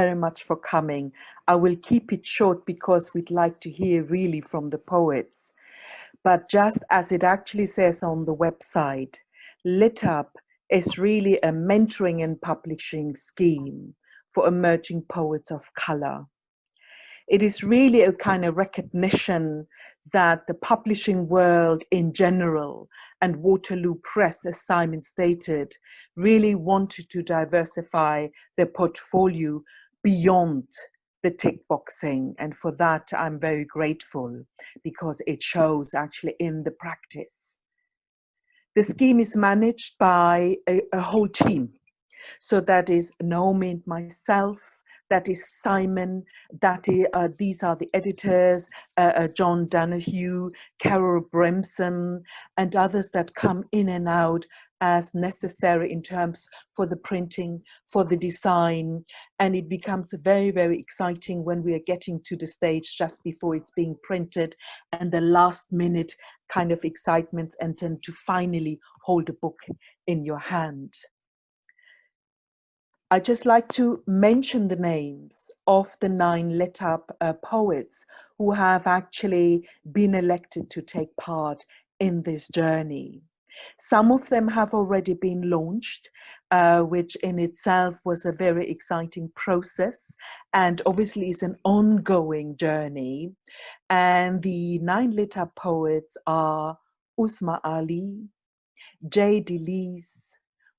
very much for coming. I will keep it short because we'd like to hear really from the poets. But just as it actually says on the website, Lit Up is really a mentoring and publishing scheme for emerging poets of color. It is really a kind of recognition that the publishing world in general and Waterloo Press, as Simon stated, really wanted to diversify their portfolio beyond the tick boxing. And for that, I'm very grateful because it shows actually in the practice. The scheme is managed by a whole team. So that is Naomi and myself, that is Simon, these are the editors, John Donahue, Carol Brimson, and others that come in and out as necessary in terms for the printing, for the design. And it becomes very, very exciting when we are getting to the stage just before it's being printed and the last minute kind of excitement, and then to finally hold a book in your hand. I'd just like to mention the names of the 9 Lit Up poets who have actually been elected to take part in this journey. Some of them have already been launched, which in itself was a very exciting process and obviously is an ongoing journey. And the 9 Lit Up poets are Usma Ali, Jay Delise,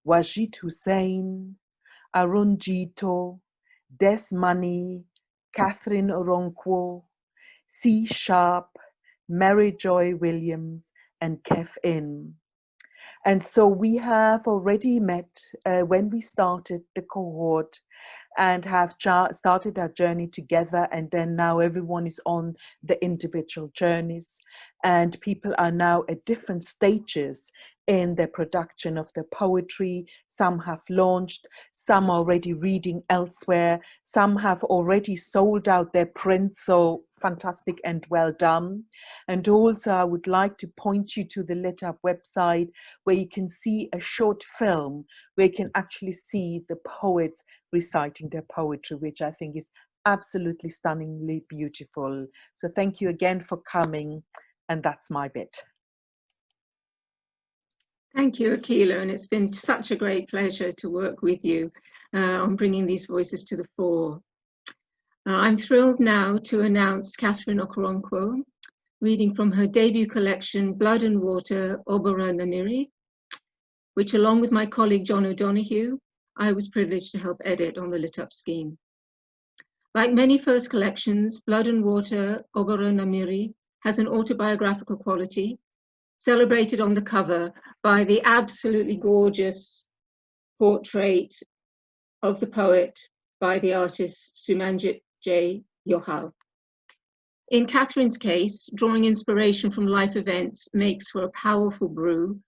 Wajid Hussain, Arun Jito, Des Money, Catherine Okoronkwo, C. Sharp, Mary Joy Williams, and Kev In. And so we have already met when we started the cohort and have started our journey together, and then now everyone is on the individual journeys, and people are now at different stages in the production of the poetry. Some have launched, some are already reading elsewhere, some have already sold out their prints, so fantastic and well done. And also I would like to point you to the Lit Up website where you can see a short film where you can actually see the poets reciting their poetry, which I think is absolutely stunningly beautiful. So thank you again for coming, and that's my bit. Thank you, Akila, and it's been such a great pleasure to work with you on bringing these voices to the fore. I'm thrilled now to announce Catherine Okoronkwo, reading from her debut collection, Blood and Water, ọbara na mmiri, which along with my colleague John O'Donoghue, I was privileged to help edit on the Lit Up scheme. Like many first collections, Blood and Water, ọbara na mmiri has an autobiographical quality, celebrated on the cover by the absolutely gorgeous portrait of the poet by the artist Sumanjit J. Yohal. In Catherine's case, drawing inspiration from life events makes for a powerful brew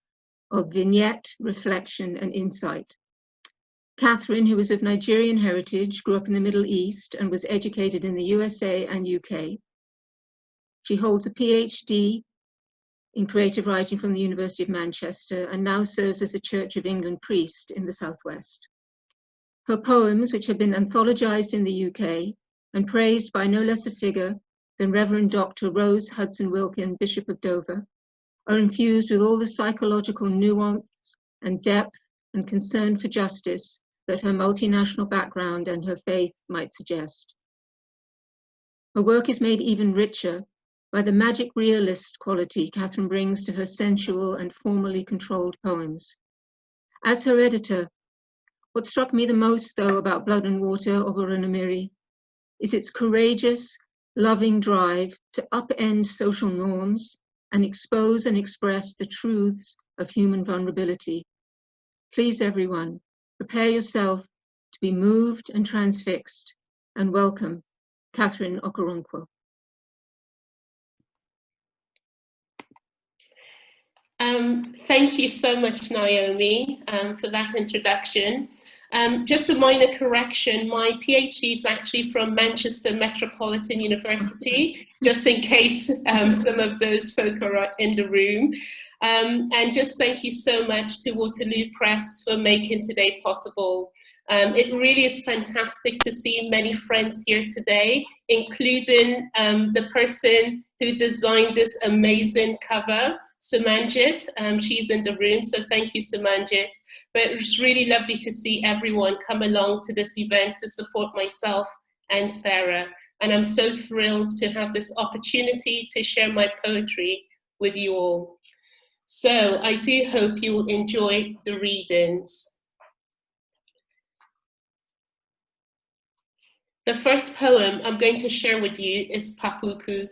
of vignette, reflection, and insight. Catherine, who is of Nigerian heritage, grew up in the Middle East and was educated in the USA and UK. She holds a PhD in creative writing from the University of Manchester and now serves as a Church of England priest in the Southwest. Her poems, which have been anthologized in the UK and praised by no less a figure than Reverend Dr. Rose Hudson Wilkin, Bishop of Dover, are infused with all the psychological nuance and depth and concern for justice that her multinational background and her faith might suggest. Her work is made even richer by the magic realist quality Catherine brings to her sensual and formally controlled poems. As her editor, what struck me the most, though, about Blood and Water, ọbara na mmiri, is its courageous, loving drive to upend social norms and expose and express the truths of human vulnerability. Please, everyone, prepare yourself to be moved and transfixed, and welcome Catherine Okoronkwo. Thank you so much, Naomi, for that introduction. Just a minor correction, my PhD is actually from Manchester Metropolitan University, just in case some of those folk are in the room. And just thank you so much to Waterloo Press for making today possible. It really is fantastic to see many friends here today, including the person who designed this amazing cover, Sumanjit. She's in the room, so thank you, Sumanjit. But it's really lovely to see everyone come along to this event to support myself and Sarah. And I'm so thrilled to have this opportunity to share my poetry with you all. So I do hope you will enjoy the readings. The first poem I'm going to share with you is Papuku.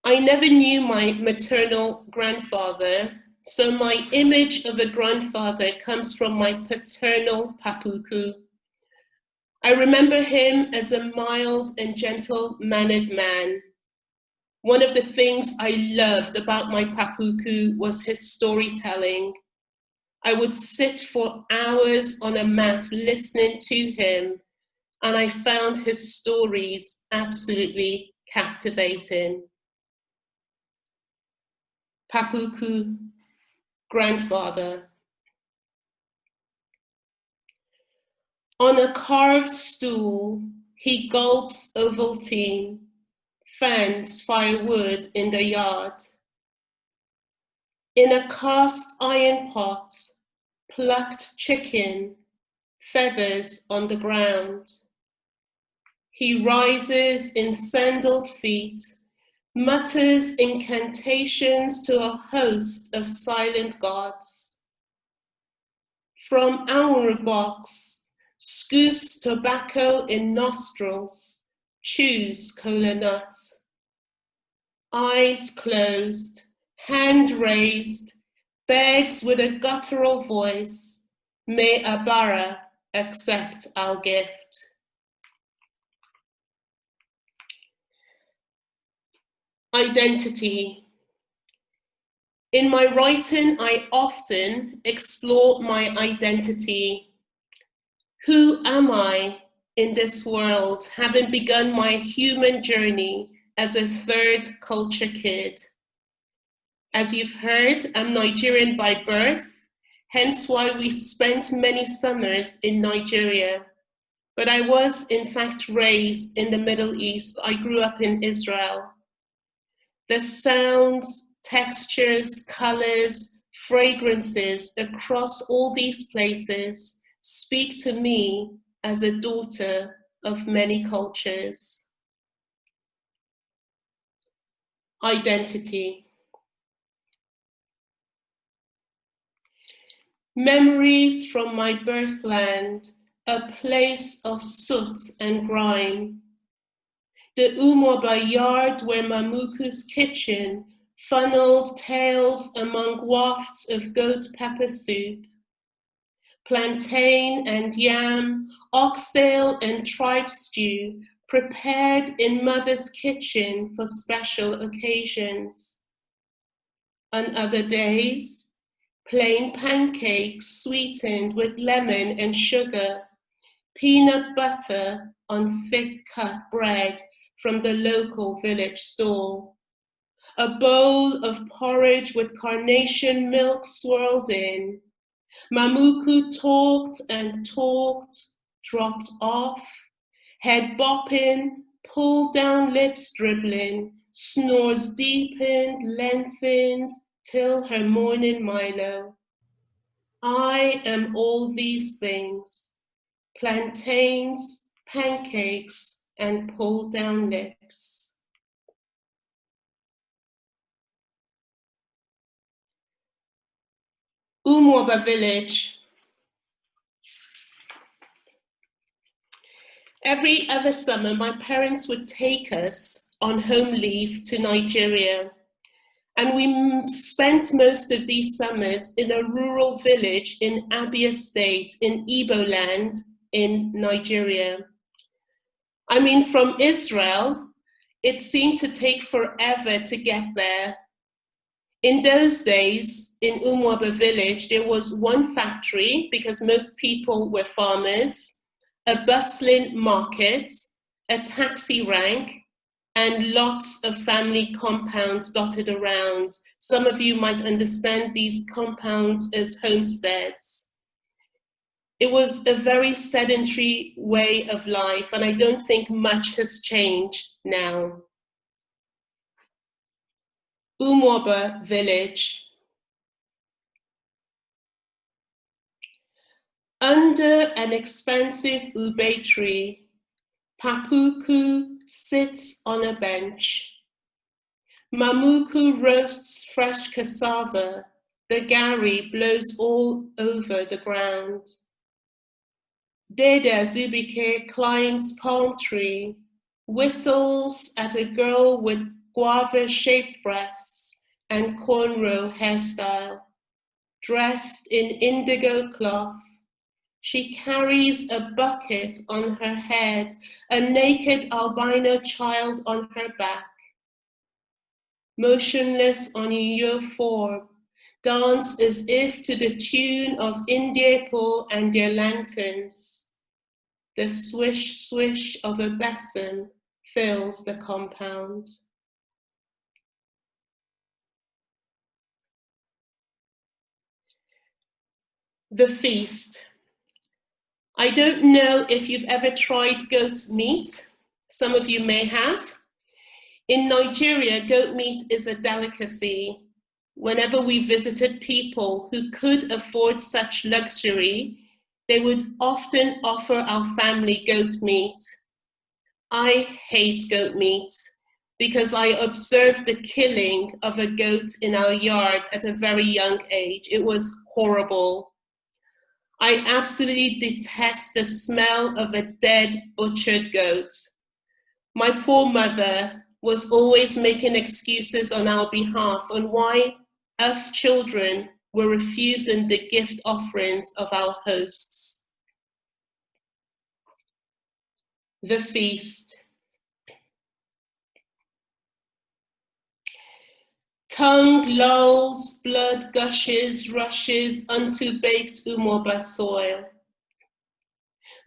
I never knew my maternal grandfather, so my image of a grandfather comes from my paternal Papuku. I remember him as a mild and gentle-mannered man. One of the things I loved about my Papuku was his storytelling. I would sit for hours on a mat listening to him, and I found his stories absolutely captivating. Papuku, grandfather. On a carved stool, he gulps Ovaltine, fans firewood in the yard. In a cast iron pot, plucked chicken, feathers on the ground. He rises in sandaled feet, mutters incantations to a host of silent gods. From our box, scoops tobacco in nostrils, chews cola nuts. Eyes closed, hand raised, begs with a guttural voice, may ọbara accept our gift. Identity. In my writing, I often explore my identity. Who am I in this world, having begun my human journey as a third culture kid? As you've heard, I'm Nigerian by birth, hence why we spent many summers in Nigeria. But I was in fact raised in the Middle East. I grew up in Israel. The sounds, textures, colors, fragrances across all these places speak to me as a daughter of many cultures. Identity. Memories from my birthland, a place of soot and grime. The Umoba yard where Mamuku's kitchen funneled tales among wafts of goat pepper soup. Plantain and yam, oxtail and tripe stew, prepared in mother's kitchen for special occasions. On other days, plain pancakes sweetened with lemon and sugar, peanut butter on thick cut bread from the local village stall, a bowl of porridge with carnation milk swirled in. Mamuku talked and talked, dropped off, head bopping, pulled down lips dribbling, snores deepened, lengthened, till her morning Milo. I am all these things, plantains, pancakes, and pulled down lips. Umoba village. Every other summer, my parents would take us on home leave to Nigeria. And we spent most of these summers in a rural village in Abia State in Igbo land in Nigeria. I mean, from Israel, it seemed to take forever to get there. In those days, in Umuaba village, there was one factory because most people were farmers, a bustling market, a taxi rank, and lots of family compounds dotted around. Some of you might understand these compounds as homesteads. It was a very sedentary way of life, and I don't think much has changed now. Umoba village. Under an expensive ube tree, Papuku sits on a bench. Mamuku roasts fresh cassava. The gari blows all over the ground. Dede Zubike climbs palm tree, whistles at a girl with guava-shaped breasts and cornrow hairstyle. Dressed in indigo cloth, she carries a bucket on her head, a naked albino child on her back. Motionless on your form, dance as if to the tune of Indiepo and their lanterns. The swish, swish of a besom fills the compound. The feast. I don't know if you've ever tried goat meat. Some of you may have. In Nigeria, goat meat is a delicacy. Whenever we visited people who could afford such luxury, they would often offer our family goat meat. I hate goat meat because I observed the killing of a goat in our yard at a very young age. It was horrible. I absolutely detest the smell of a dead, butchered goat. My poor mother was always making excuses on our behalf on why us children were refusing the gift offerings of our hosts. The feast. Tongue lolls, blood gushes, rushes unto baked umoba soil.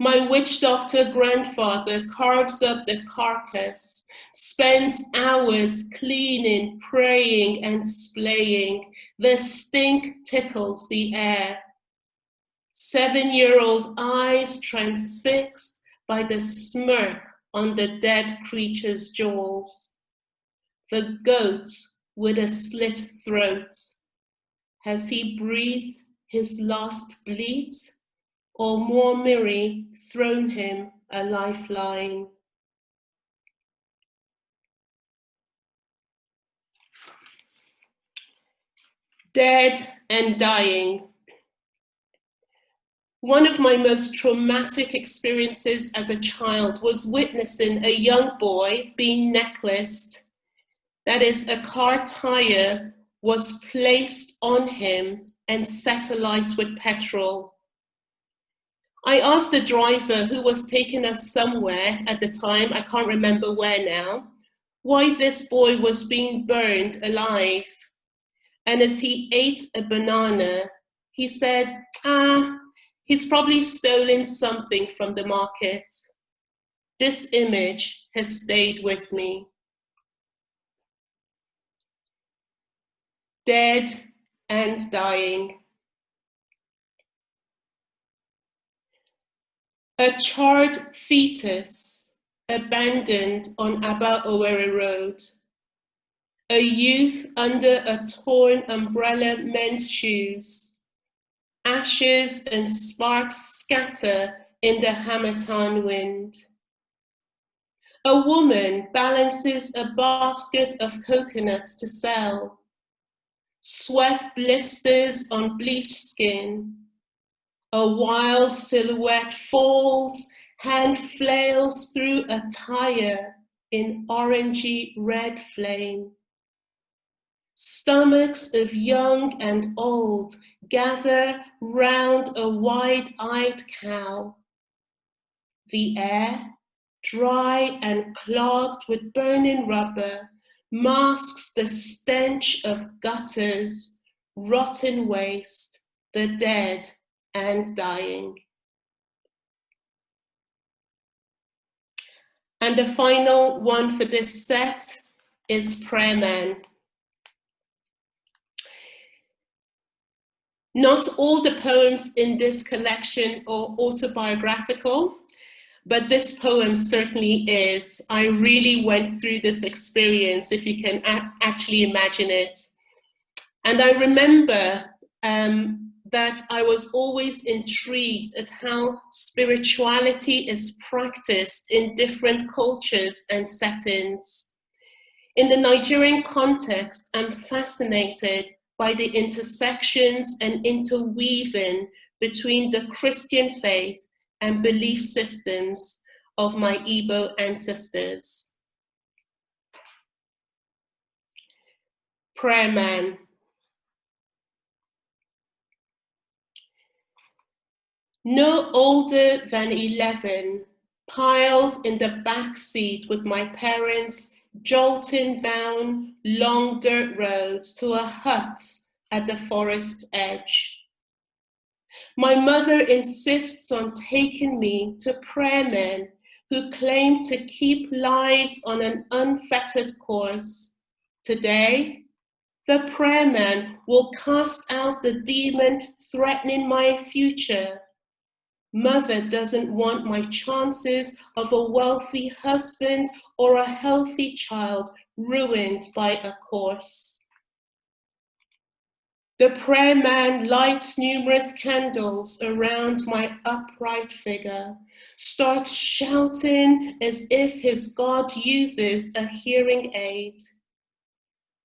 My witch doctor grandfather carves up the carcass, spends hours cleaning, praying, and splaying. The stink tickles the air. 7-year-old eyes transfixed by the smirk on the dead creature's jaws. The goat with a slit throat. Has he breathed his last bleat? Or more mmiri thrown him a lifeline? Dead and dying. One of my most traumatic experiences as a child was witnessing a young boy being necklaced. That is, a car tire was placed on him and set alight with petrol. I asked the driver, who was taking us somewhere at the time, I can't remember where now, why this boy was being burned alive. And as he ate a banana, he said, he's probably stolen something from the market. This image has stayed with me. Dead and dying. A charred fetus abandoned on Aba Owerri Road. A youth under a torn umbrella, men's shoes. Ashes and sparks scatter in the Harmattan wind. A woman balances a basket of coconuts to sell. Sweat blisters on bleached skin. A wild silhouette falls, hand flails through a tire in orangey red flame. Stomachs of young and old gather round a wide-eyed cow. The air, dry and clogged with burning rubber, masks the stench of gutters, rotten waste, the dead and dying. And the final one for this set is Prayer Man. Not all the poems in this collection are autobiographical, but this poem certainly is. I really went through this experience, if you can actually imagine it. And I remember that I was always intrigued at how spirituality is practiced in different cultures and settings. In the Nigerian context, I'm fascinated by the intersections and interweaving between the Christian faith and belief systems of my Igbo ancestors. Prayer Man. No older than 11, piled in the back seat with my parents, jolting down long dirt roads to a hut at the forest edge. My mother insists on taking me to prayer men who claim to keep lives on an unfettered course. Today, the prayer man will cast out the demon threatening my future. Mother doesn't want my chances of a wealthy husband or a healthy child ruined by a course. The prayer man lights numerous candles around my upright figure, starts shouting as if his God uses a hearing aid.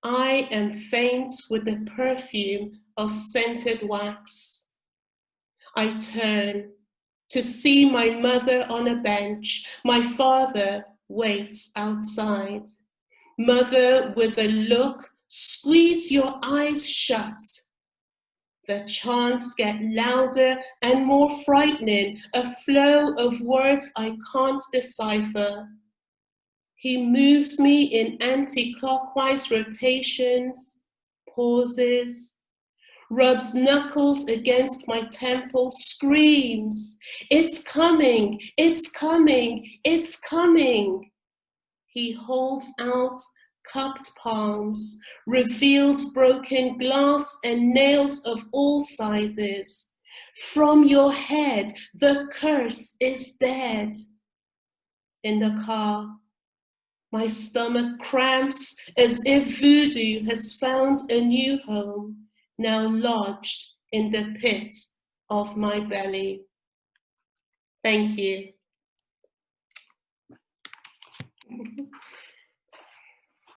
I am faint with the perfume of scented wax. I turn to see my mother on a bench. My father waits outside. Mother with a look, squeeze your eyes shut. The chants get louder and more frightening, a flow of words I can't decipher. He moves me in anti-clockwise rotations, pauses, rubs knuckles against my temple, screams, "It's coming, it's coming, it's coming." He holds out cupped palms, reveals broken glass and nails of all sizes. From your head, the curse is dead. In the car, my stomach cramps as if voodoo has found a new home, now lodged in the pit of my belly. Thank you.